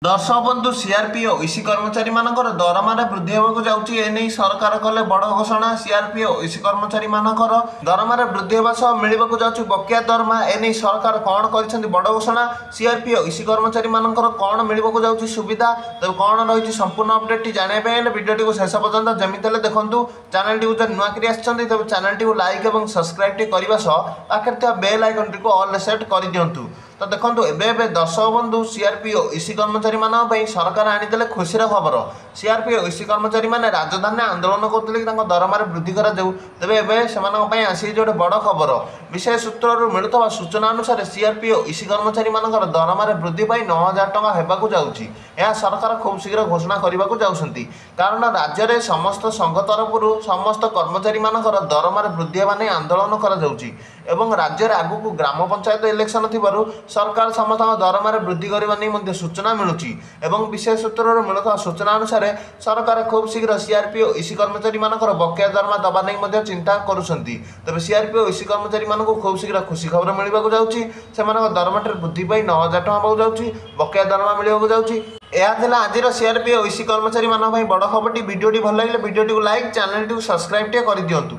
दर्शक बंधु सीआरपीओ इसी कर्मचारी मानकर दरमार वृद्धि होगा जाउची एने सरकार कले बड़ घोषणा। सीआरपीओ इसी कर्मचारी मानकर दरमार वृद्धि होगा सह मिलवाक जाउची बकेया दरमा एने सरकार कौन कर बड़ घोषणा। सीआरपीओ इसी कर्मचारी मानकर कौन मिलवाक जाउची सुविधा तब कौन रही संपूर्ण अपडेट जानापी भिडियो को शेष पर्यंत जमीते देखूँ। चैनल टी जब नुआ करी तेज चैनल टी लाइक और सब्सक्राइब करने सह पाखे बेल आइकन टी ऑल सेट कर दिंतु। तो देखो एवं दर्शक बंधु सीआरपीओ इसी कर्मचारी मानी सरकार आनीदे खुशी खबर। सीआरपीओ इसी कर्मचारी मैंने राजधानी आंदोलन करते दरमार वृद्धि कर तेज एवं से आसी गोटे बड़ खबर। विषय सूत्र मिलुवा सूचना अनुसार सीआरपीओ इसी कर्मचारी मानकर दरमार वृद्धि 9,000 टंका होगाकू जाऊँगी। यह सरकार खूब शीघ्र घोषणा करने को जाऊँगी कारण राज्य में समस्त संघ तरफ समस्त कर्मचारी मानकर दरमार वृद्धि होने आंदोलन कर राज्य में आगू ग्राम पंचायत इलेक्शन थिबारु सरकार समस्त दरमार वृद्धि करने सूचना मिलूँ। विशेष सूत्र मिलुवा सूचना अनुसार सरकार खूब शीघ्र सीआरपीओ इसी कर्मचारी मानकर बकेया दरमा दबा नहीं चिंता करुँच। तेज सीआरपीओ इसी कर्मचारी मानक खूब शीघ्र खुशी खबर मिलवाक जाऊँगी। दरमाटे वृद्धि 9,000 टंका होगा जाऊँगी बकेया दरमा मिलवाक जाऊँगी। यह आज सीआरपीओ इसी कर्मचारी मान बड़ खबर। भिडियो भल लगे भिडियो लाइक चैनल सब्सक्राइब कर दिंतु।